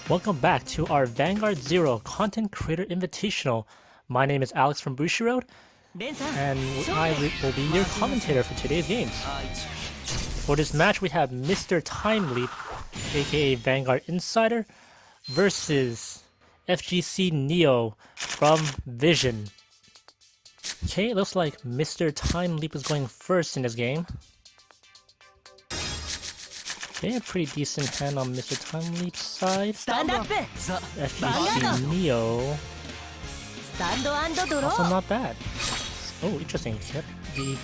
Welcome back to our Vanguard ZERO Content Creator Invitational. My name is Alex from Bushiroad, and I will be your commentator for today's games. For this match, we have Mr.Timeleap, aka Vanguard Insider, versus FGC Neo from Vision. Okay, it looks like Mr.Timeleap is going first in this game. Okay, a pretty decent hand on Mr.Timeleap's side. FGC Neo, also not bad. Oh, interesting. Kept the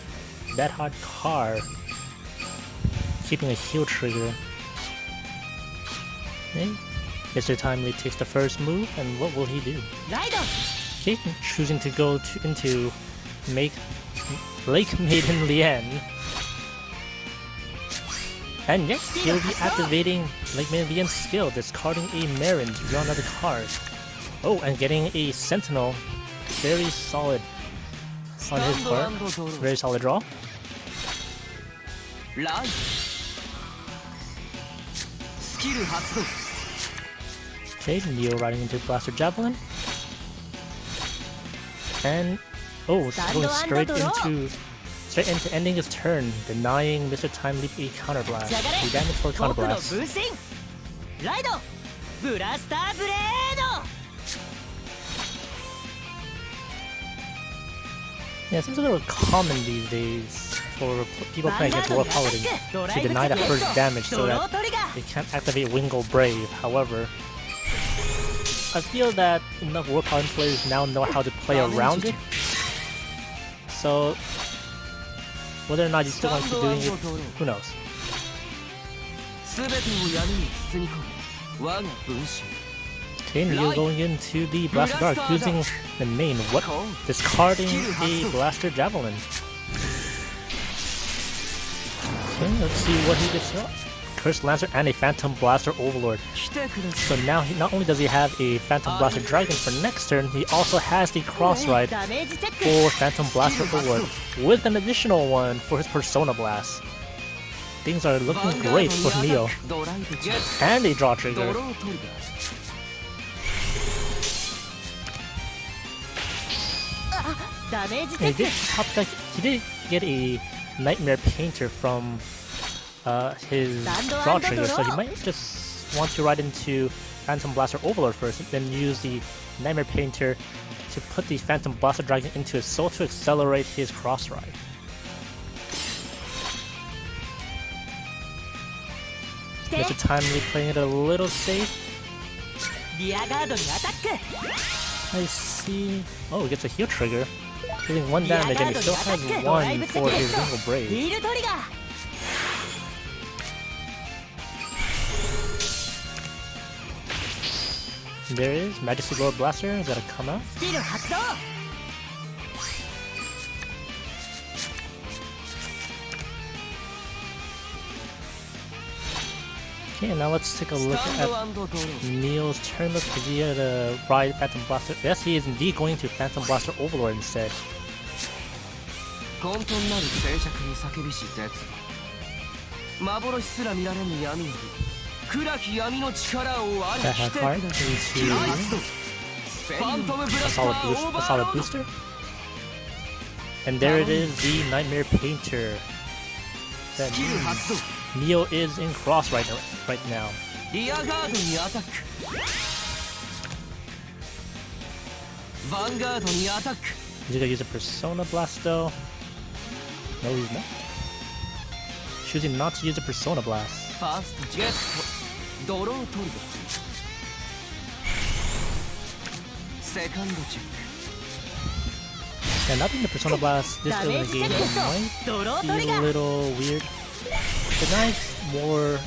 That Hot Car, keeping a heal trigger. Okay, Mr.Timeleap takes the first move, and what will he do? Okay, choosing to go into Lake Maiden Lien. And yes, he'll be activating Lake Maiden Lien's skill, discarding a Marin to draw another card. Oh, and getting a Sentinel. Very solid on his part. Very solid draw. Okay, Neo riding into Blaster Javelin. And oh, going straight into ending his turn, denying Mr.Timeleap a counterblast. The damage for counterblast. Yeah, it seems a little common these days for people playing against War Paladin to deny the first damage so that they can't activate Wingle Brave. However, I feel that enough War Paladin players now know how to play around it. So whether or not he's still going to be doing it, who knows? Okay, Neo going into the Blaster Dark, using the main discarding a Blaster Javelin. Okay, let's see what he gets up. Cursed Lancer and a Phantom Blaster Overlord. So now not only does he have a Phantom Blaster Dragon for next turn, he also has the Cross Ride for Phantom Blaster Overlord, with an additional one for his Persona Blast. Things are looking great for Neo. And a draw trigger. He did get a Nightmare Painter from his draw trigger, so he might just want to ride into Phantom Blaster Overlord first, then use the Nightmare Painter to put the Phantom Blaster Dragon into his soul to accelerate his cross ride. Mr.Timeleap playing it a little safe. I see. Oh, he gets a heal trigger, dealing 1 damage, and he still has 1 for his Wingle Brave. There is Majesty Lord Blaster is gonna come out. Okay, now let's take a look at Neo's turn. Let's see the ride Phantom Blaster. Yes, he is indeed going to Phantom Blaster Overlord instead. That has card into a solid booster. And there it is, the Nightmare Painter. That means Neo is in cross right now. He's gonna use a Persona Blast though. No, he's not. Choosing not to use a Persona Blast. Yeah, not being the Persona Blast this early in the game might be a little weird. The guy's more...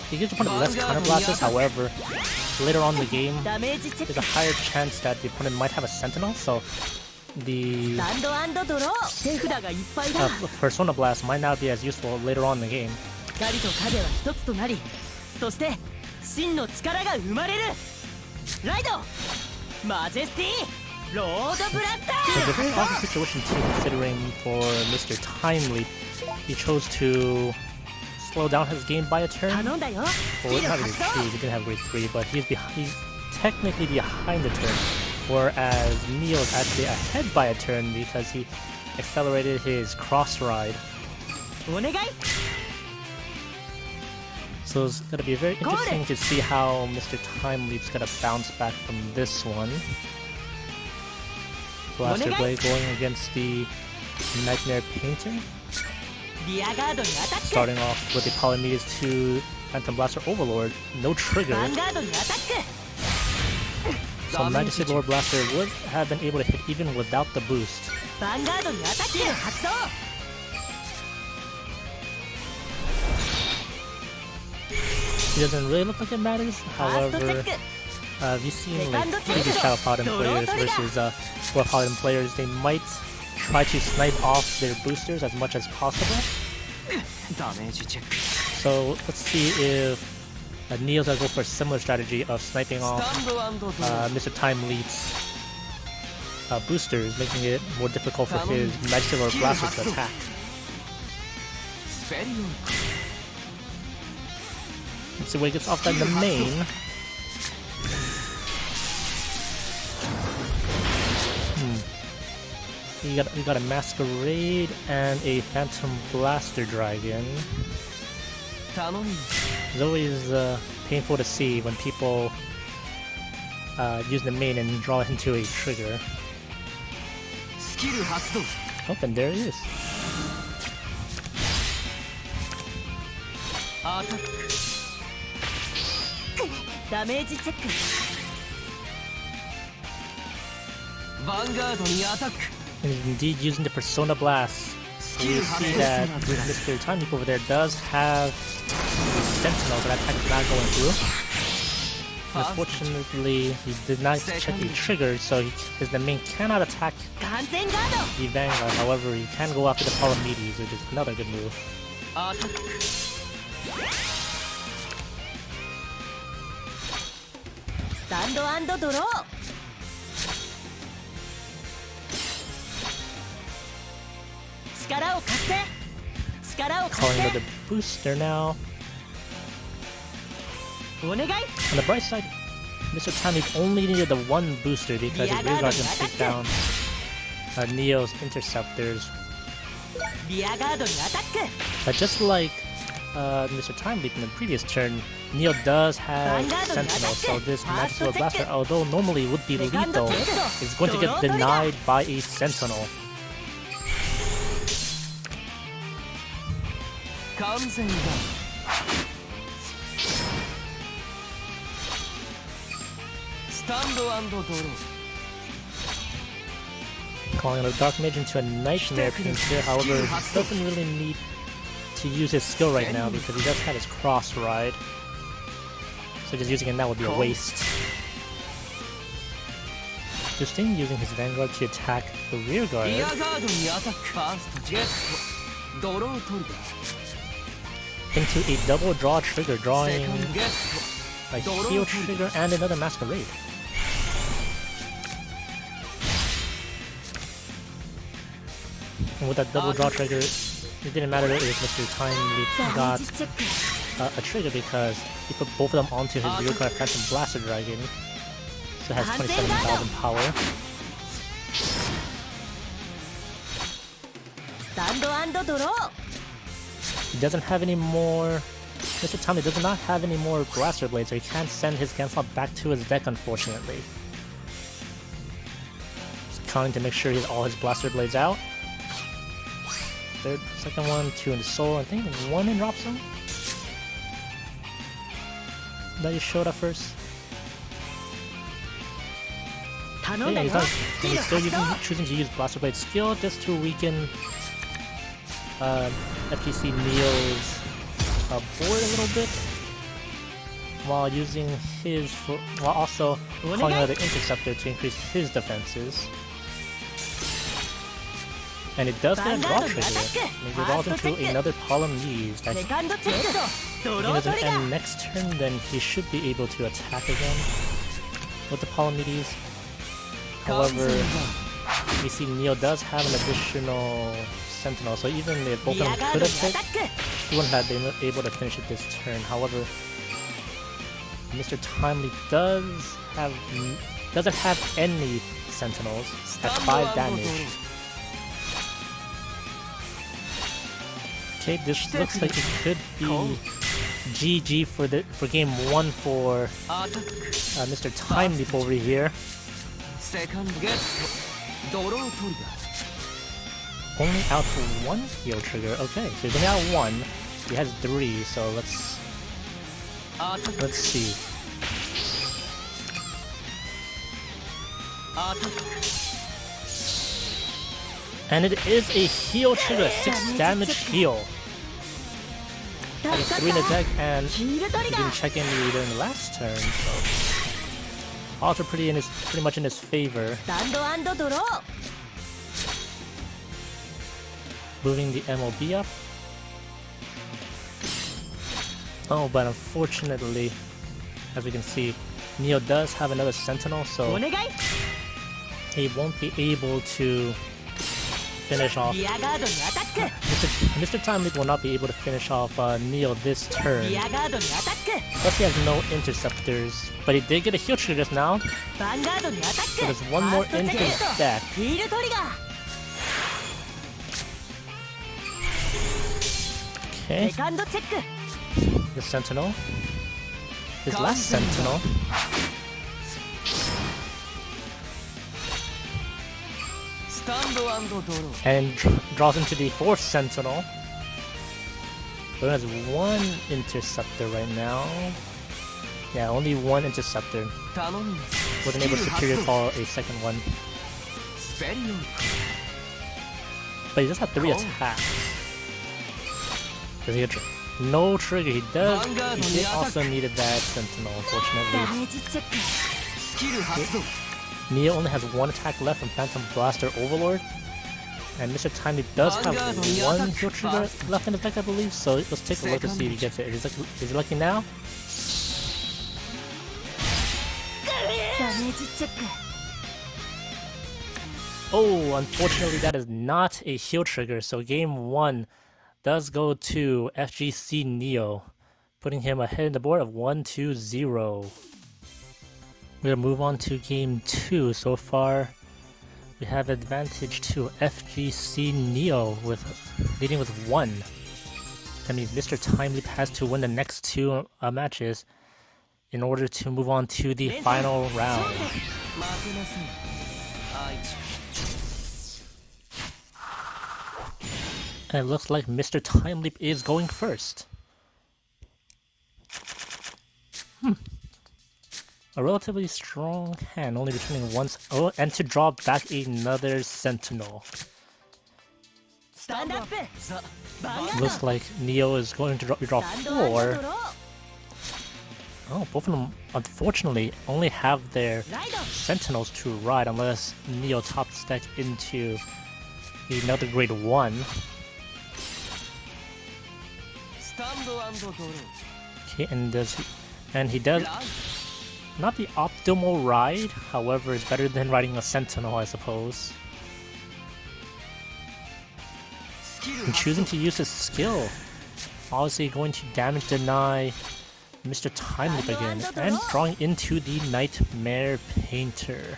He gives your opponent less counter blasts, however, later on in the game, there's a higher chance that the opponent might have a Sentinel, so the Persona Blast might not be as useful later on in the game. It's a very awkward situation too, considering for Mr.Timeleap, he chose to slow down his game by a turn. Well, not really true, he didn't have grade 3, but he's technically behind the turn. Whereas Neo is actually ahead by a turn because he accelerated his cross ride. So it's gonna be very interesting to see how Mr. Timeleap's gonna bounce back from this one. Blaster Blade going against the Nightmare Painter. Starting off with the Palamedes 2 Phantom Blaster Overlord, no trigger. So Majesty Lord Blaster would have been able to hit even without the boost. It doesn't really look like it matters, however, you've seen like previous Shadow Paladin players versus War Paladin players, they might try to snipe off their boosters as much as possible. So let's see if Neo's gonna go for a similar strategy of sniping off Mr. Timeleap's boosters, making it more difficult for his Majesty Lord Blaster to attack. Let's see where he gets off in the main. You got a Masquerade and a Phantom Blaster Dragon. It's always painful to see when people use the main and draw into a trigger. Oh, and there it is. Vanguard attack. And he's indeed using the Persona Blast. So you see that Mr. Timeleap over there does have a Sentinel, but that attack is not going through. Unfortunately, he did not check the trigger, so the main cannot attack the Vanguard. However, he can go after the Palamedes, which is another good move. Calling with the booster now. On the bright side, Mr. Timeleap only needed the one booster because his rearguard can take down Neo's interceptors. But just like Mr. Timeleap in the previous turn, Neo does have Sentinel, so this Majesty Lord Blaster, although normally would be lethal, is going to get denied by a Sentinel. Calling a Dark Mage into a Nightmare Painter, however, he doesn't really need to use his skill right now because he does have his cross ride. So just using it now would be a waste. Interesting, using his Vanguard to attack the rear guard. Into a double draw trigger, drawing a heal trigger and another Masquerade. And with that double draw trigger, it didn't matter if Mr. Timeleap got a trigger because he put both of them onto his rear guard Phantom Blaster Dragon. So it has 27,000 power. He doesn't have any more... Mr. Timeleap does not have any more Blaster Blades, so he can't send his Ganslot back to his deck, unfortunately. Just counting to make sure he has all his Blaster Blades out. Second one, 2 in the soul, I think 1 in drop zone? That you showed up first? Yeah, he's still choosing to use Blaster Blade skill just to weaken FGC Neo's board a little bit, while using his, while also calling out the Interceptor to increase his defenses. And it does get a draw trigger. And it evolves into another Palamedes. That if he doesn't end next turn, then he should be able to attack again with the Palamedes. However, we see Neo does have an additional Sentinel, so even if both of them could have hit, he wouldn't have been able to finish it this turn. However, Mr.Timeleap doesn't have any sentinels at 5 damage. Okay, this looks like it could be GG for game 1 for Mr.Timeleap over here. Only out for 1 heal trigger. Okay, so he's only out 1. He has 3, so let's see. And it is a heal trigger, 6 damage heal. Having 3 in the deck, and he didn't check in during the last turn, so odds are pretty much in his favor. Moving the MLB up. Oh, but unfortunately, as we can see, Neo does have another Sentinel, so he won't be able to finish off. Mr.Timeleap will not be able to finish off Neo this turn. Plus he has no interceptors, but he did get a heal trigger just now. So there's one more in his deck. Okay. The Sentinel. His last Sentinel. And draws into the 4th Sentinel. But it has 1 interceptor right now. Yeah, only 1 interceptor. Wasn't able to superior call a second one. But he does have 3 attacks. Does he get no trigger? He does. He did also needed that Sentinel, unfortunately. Neo only has 1 attack left from Phantom Blaster Overlord. And Mr.Timeleap does have 1 heal trigger left in the deck, I believe. So let's take a look to see if he gets it. Is he lucky now? Oh, unfortunately that is not a heal trigger. So game 1 does go to FGC Neo, putting him ahead in the board of 1-2-0. We're gonna move on to game 2. So far, we have advantage to FGC Neo leading with 1. That means Mr.Timeleap has to win the next 2 matches in order to move on to the final round. And it looks like Mr.Timeleap is going first. A relatively strong hand, only returning once. Oh, and to draw back another Sentinel. Looks like Neo is going to draw 4. Oh, both of them, unfortunately, only have their Sentinels to ride unless Neo tops deck into another grade 1. Okay, and he does not the optimal ride, however, it's better than riding a Sentinel, I suppose. And choosing to use his skill, obviously going to damage deny Mr.Timeleap again, and drawing into the Nightmare Painter.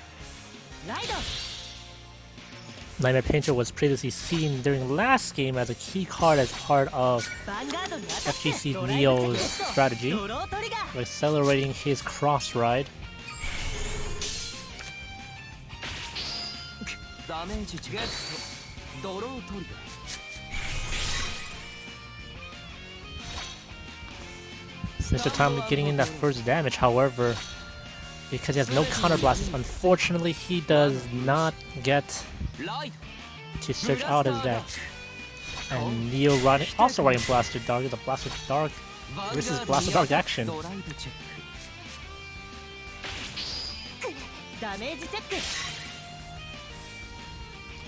Nightmare Painter was previously seen during last game as a key card as part of FGC Neo's strategy, accelerating his cross ride. Mr.Timeleap getting in that first damage, however, because he has no counter blasts, unfortunately he does not get to search out his deck. And Neo also riding Blaster Dark, the Blaster Dark versus Blaster Dark action.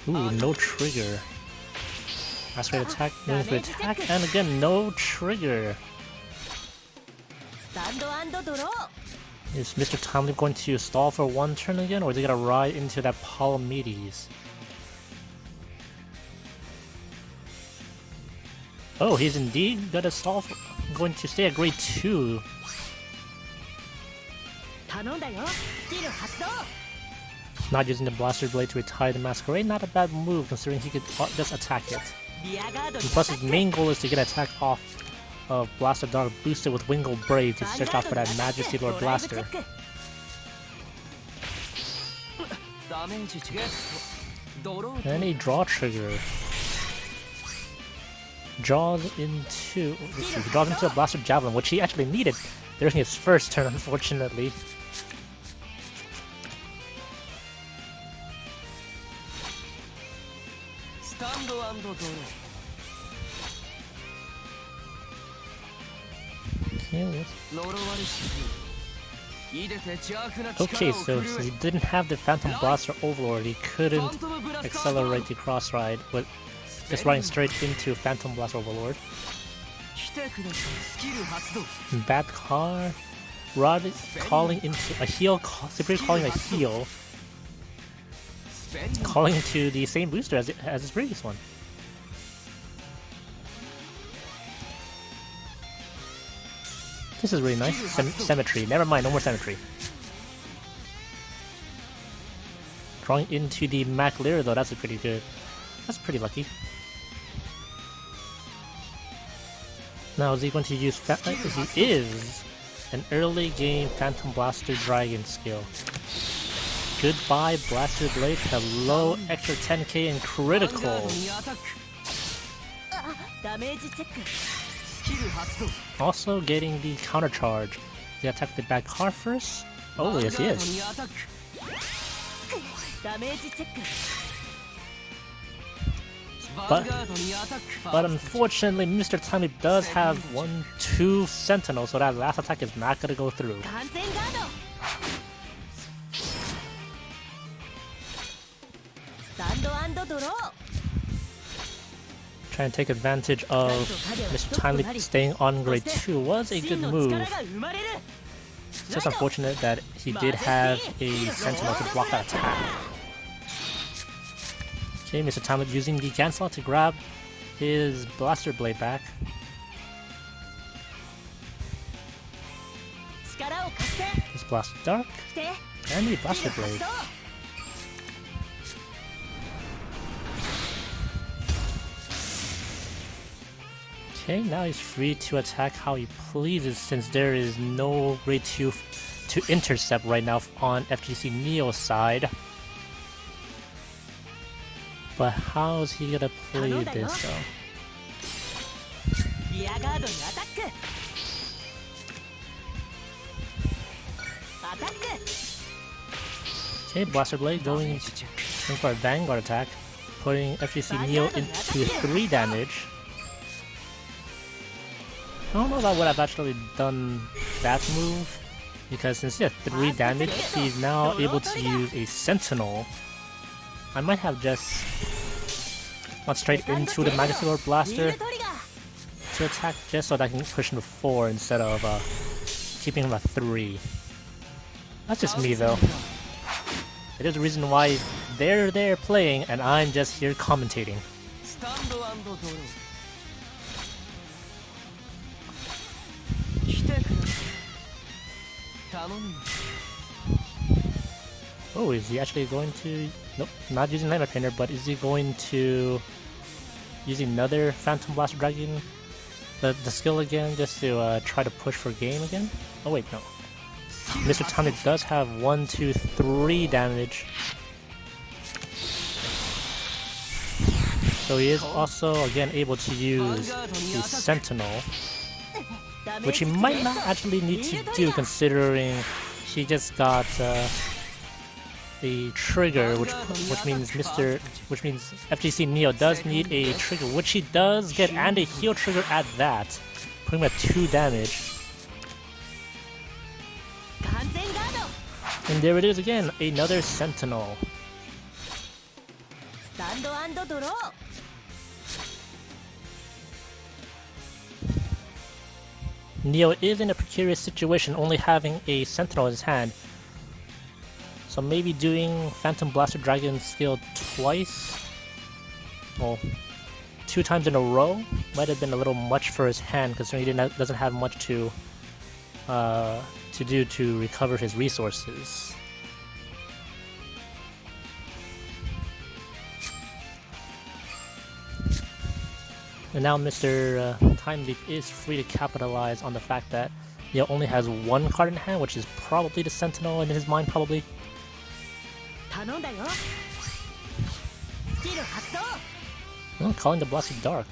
Ooh, no trigger. Last rate attack, moving for attack, and again, no trigger. Is Mr.Timeleap going to stall for 1 turn again, or is he gonna ride into that Palamedes? Oh, he's indeed going to stay at grade 2. Not using the Blaster Blade to retire the Masquerade, not a bad move considering he could just attack it. And plus his main goal is to get attack off of Blaster Dart boosted with Wingull Brave to search out for that Majesty Lord Blaster. And a draw trigger. Draws into a Blaster Javelin, which he actually needed during his first turn, unfortunately. Okay, so he didn't have the Phantom Blaster Overlord, he couldn't accelerate the cross ride with just riding straight into Phantom Blaster Overlord. Bad car. Rod calling into a heal, Superior calling a heal. Calling into the same booster as his previous one. This is really nice. Symmetry. Never mind, no more symmetry. Drawing into the Mac Lyra though, that's pretty good. That's pretty lucky. Now is he going to use he is an early game Phantom Blaster Dragon skill. Goodbye Blaster Blade, hello extra 10k and critical. Also getting the counter charge. He attacked the back car first? Oh yes he is. But unfortunately, Mr.Timeleap does have 1-2 Sentinels, so that last attack is not gonna go through. Trying to take advantage of Mr.Timeleap staying on grade 2 was a good move. It's just unfortunate that he did have a Sentinel to block that attack. Okay, Mr.Timeleap using the cancel to grab his Blaster Blade back. His Blaster Dark and the Blaster Blade. Okay, now he's free to attack how he pleases since there is no grade 2 to intercept right now on FGC Neo's side. But how's he gonna play this though? Okay, Blaster Blade going for a Vanguard attack, putting FGC Neo into 3 damage. I don't know if I would have actually done that move, because since he has 3 damage, he's now able to use a Sentinel. I might have just gone straight into the Majesty Lord Blaster to attack just so that I can push him to 4 instead of keeping him at 3. That's just me though. It is the reason why they're there playing and I'm just here commentating. Oh, is he actually going to... Nope, not using Nightmare Painter, but is he going to use another Phantom Blaster Dragon, the skill again, just to try to push for game again? Oh wait, no. Mr.Timeleap does have 1, 2, 3 damage. So he is also again able to use the Sentinel, which he might not actually need to do considering he just got a trigger, which means FGC Neo does need a trigger, which he does get, and a heal trigger at that, putting him at 2 damage. And there it is again, another Sentinel. Neo is in a precarious situation, only having a Sentinel in his hand. So maybe doing Phantom Blaster Dragon skill twice, well, 2 times in a row, might have been a little much for his hand, considering he doesn't have much to do to recover his resources. And now Mr. Timeleap is free to capitalize on the fact that he only has one card in hand, which is probably the Sentinel in his mind, probably. Oh, calling the Blaster Dark.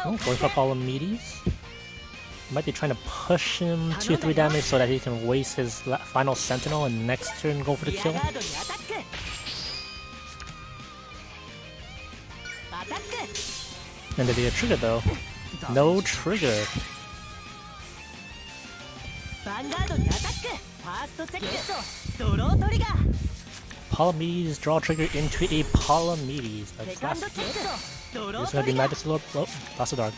Oh, going for Palamedes. Might be trying to push him 2-3 damage so that he can waste his final Sentinel and next turn go for the kill. And did he get a trigger though? No trigger. Palamedes draw trigger into a Palamedes. This is gonna be Majesty Lord. Oh, Blaster Dark.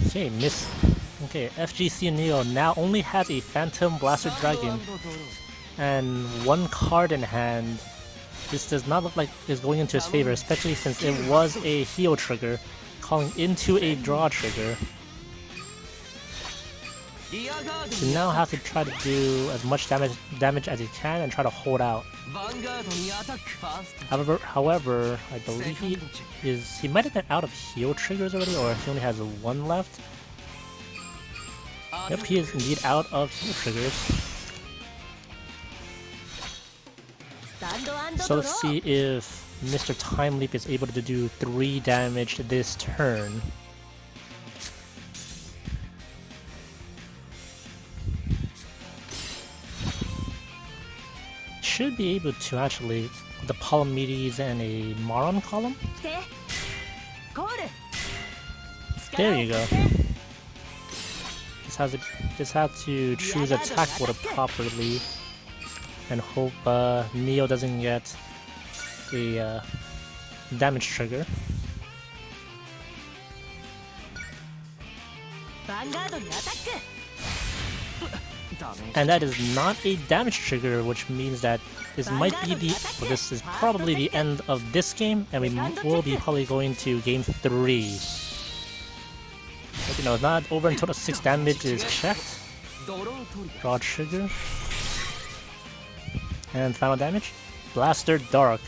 Okay, miss. Okay, FGC Neo now only has a Phantom Blaster Dragon and one card in hand. This does not look like it's going into his favor, especially since it was a heal trigger, calling into a draw trigger. So now have to try to do as much damage as he can and try to hold out. However, I believe he might have been out of heal triggers already, or he only has one left. Yep, he is indeed out of heal triggers. So let's see if Mr. Timeleap is able to do 3 damage this turn. Should be able to actually with the Palamedes and a Maron column. There you go. Just have to choose attack order properly and hope Neo doesn't get a damage trigger. And that is not a damage trigger, which means that this might be this is probably the end of this game, and we will be probably going to game 3. But, you know, it's not over until the 6 damage is checked. Draw trigger. And final damage. Blaster Dark.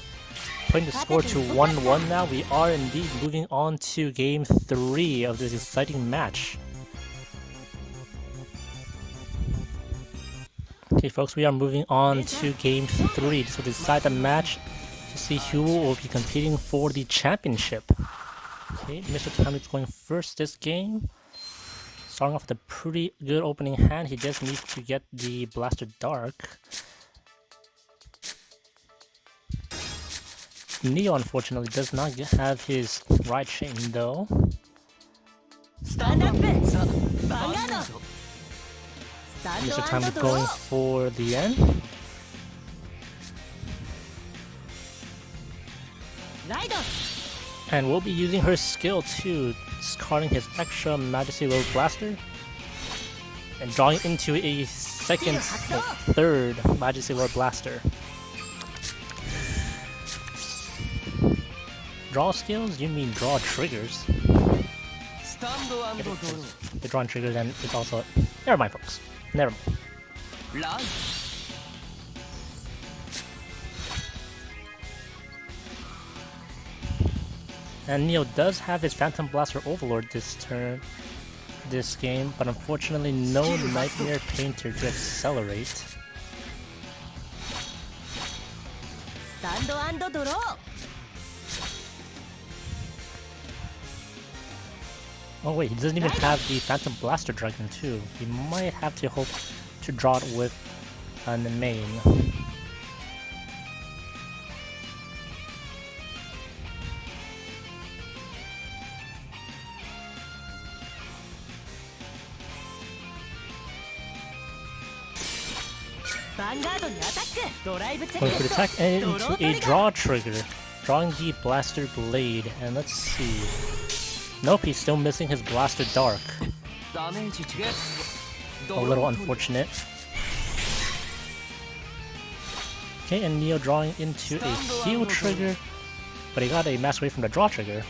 Putting the score to 1-1 now. We are indeed moving on to game 3 of this exciting match. Okay folks, we are moving on to game 3. This will decide the match to see who will be competing for the championship. Okay, Mr. Timeleap is going first this game. Starting off with a pretty good opening hand, he just needs to get the Blaster Dark. Neo unfortunately does not have his right chain though. Mr. Timeleap going for the end. And we'll be using her skill too, discarding his extra Majesty Lord Blaster and drawing into a third Majesty Lord Blaster. Draw skills? You mean draw triggers? The drawing triggers and it's also... Never mind folks. Never mind. And Neo does have his Phantom Blaster Overlord this game, but unfortunately no Nightmare Painter to accelerate. Oh wait, he doesn't even have the Phantom Blaster Dragon too. He might have to hope to draw it with the main. Going for the attack and into a draw trigger. Drawing the Blaster Blade, and let's see. Nope, he's still missing his Blaster Dark. A little unfortunate. Okay, and Neo drawing into a heal trigger, but he got a Masquerade from the draw trigger.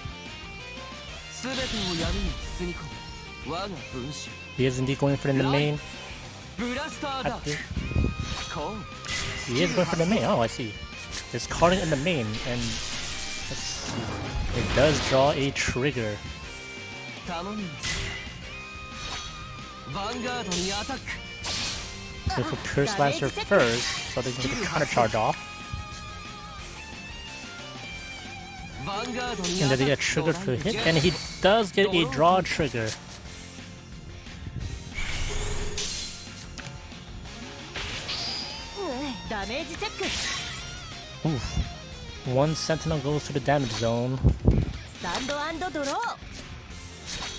He is indeed going for the main. He is going for the main. Oh, I see. Discarding in the main, and let's see. It does draw a trigger. Go for Pure Slasher first, so they can get the counter charge off. And then they get triggered for a hit, and he does get a draw trigger. Oof. One Sentinel goes to the damage zone.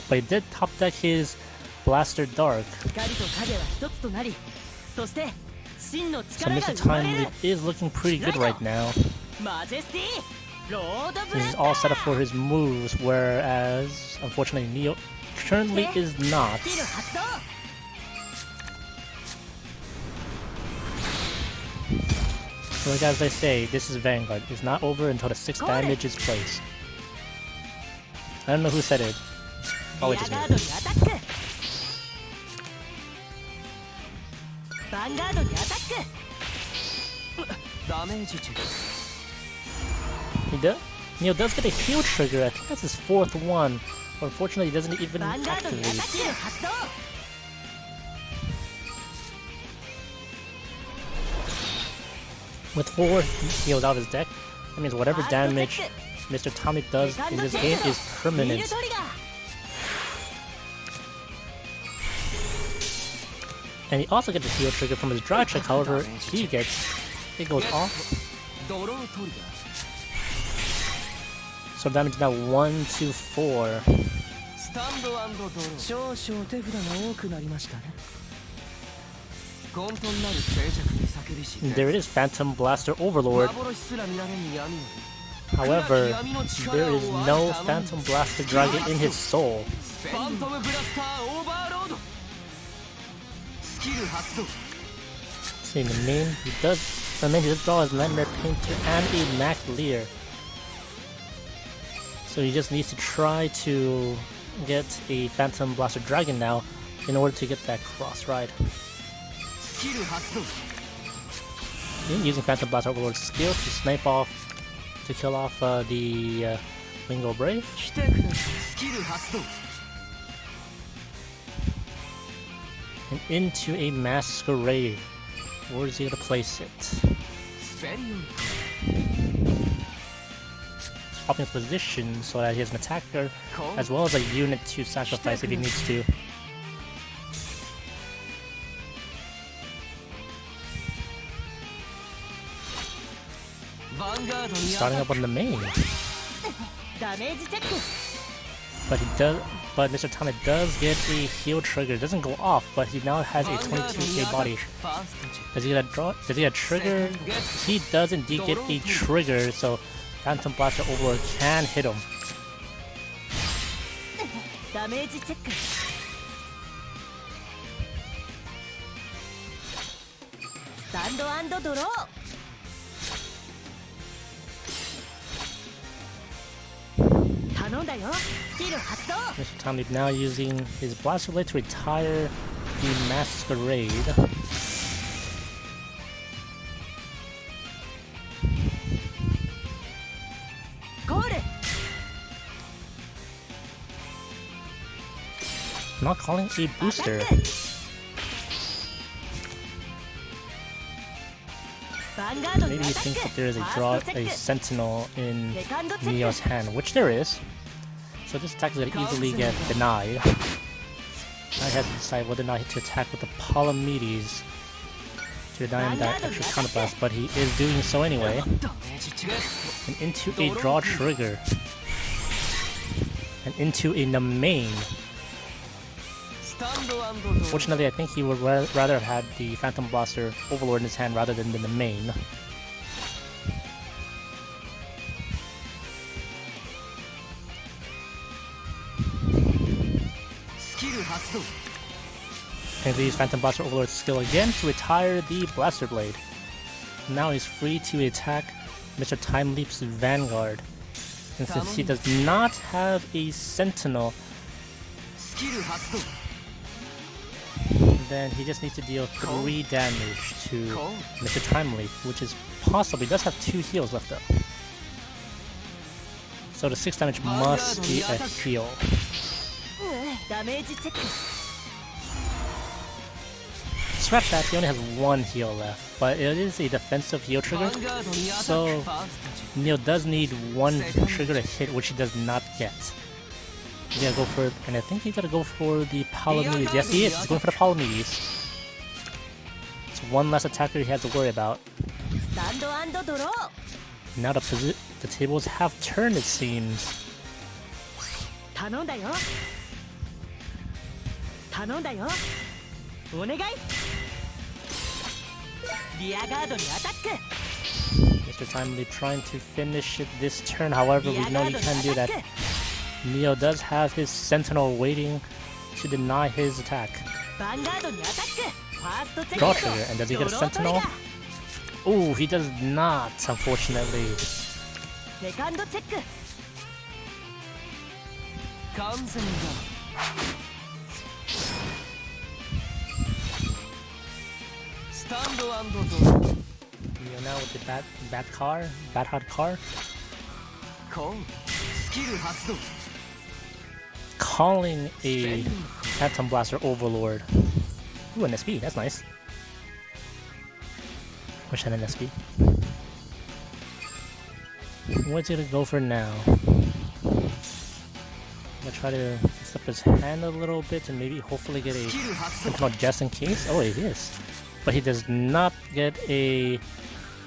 But he did top deck his Blaster Dark. So Mr.Timeleap is looking pretty good right now. This is all set up for his moves, whereas unfortunately Neo currently is not. So like as I say, this is Vanguard. It's not over until the 6th damage is placed. I don't know who said it. Probably just me. Neo does get a heal trigger. I think that's his 4th one. But unfortunately he doesn't even activate. With 4 heals out of his deck, that means whatever damage Mr.Timeleap does in this game is permanent. And he also gets a heal trigger from his dry check, however, it goes off. So damage now 1 to 4. There is Phantom Blaster Overlord. However, there is no Phantom Blaster Dragon in his soul. See, the main, he does draw his Nightmare Painter and a Mac Lear. So he just needs to try to get a Phantom Blaster Dragon now in order to get that cross ride. Using Phantom Blaster Overlord's skill to snipe off, to kill off the Wingo Brave. And into a Masquerade. Where is he going to place it? Swapping his position so that he has an attacker as well as a unit to sacrifice if he needs to. Starting up on the main. But Mr.Timeleap does get a heal trigger. It doesn't go off, but he now has a 22k body. Does he get a draw? Does he get a trigger? He does indeed get a trigger, so Phantom Blaster Overlord can hit him. Mr.Timeleap now using his Blaster Blade to retire the Masquerade. Not calling a booster. Maybe he thinks that there is a Sentinel in Neo's hand, which there is. So this attack is going to easily get denied. Now he has to decide whether or not to attack with the Palamedes to deny him that extra counterblast, but he is doing so anyway. And into a draw trigger. And into a main. Fortunately, I think he would rather have had the Phantom Blaster Overlord in his hand rather than the main. And we use Phantom Blaster Overlord's skill again to retire the Blaster Blade. Now he's free to attack Mr. Timeleap's Vanguard. And since he does not have a Sentinel, then he just needs to deal 3 damage to Mr. Timeleap, which is possible. He does have 2 heals left though. So the 6 damage must be a heal. Scrap that, he only has 1 heal left, but it is a defensive heal trigger, so Neo does need 1 trigger to hit, which he does not get. He's gonna go for it, and I think he's gonna go for the Paladin. Yes, he is. He's going for the Paladin. It's 1 less attacker he has to worry about. Now the tables have turned, it seems. Mr. Timeleap trying to finish it this turn, however, we know he can't do that. Neo does have his Sentinel waiting to deny his attack. Draw trigger, and does he get a Sentinel? Oh, he does not, unfortunately. Neo now with the bat hot car. Calling a Phantom Blaster Overlord. Ooh, an SP, that's nice. Wish I had an SP. What's he gonna go for now? I'm gonna try to fix up his hand a little bit and maybe hopefully get a Sentinel just in case. Oh, it is. But he does not get a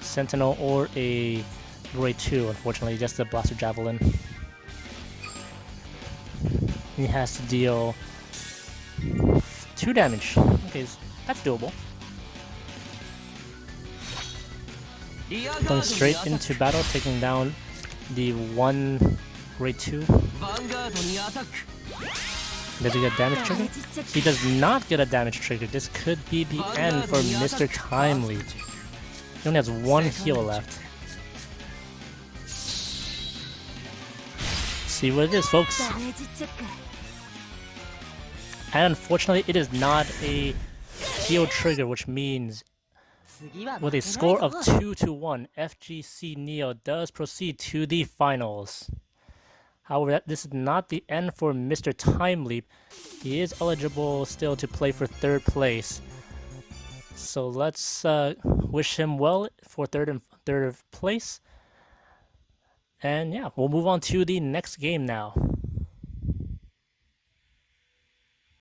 Sentinel or a Grade 2, unfortunately, just a Blaster Javelin. He has to deal 2 damage. Okay, that's doable. Going straight into battle, taking down the 1 Grade 2. Does he get damage trigger? He does not get a damage trigger. This could be the end for Mr. Timeleap. He only has 1 heal left. See what it is, folks. And unfortunately, it is not a heal trigger, which means with a score of 2-1, FGC Neo does proceed to the finals. However, this is not the end for Mr. Timeleap. He is eligible still to play for 3rd place. So let's wish him well for third place. And yeah, we'll move on to the next game now.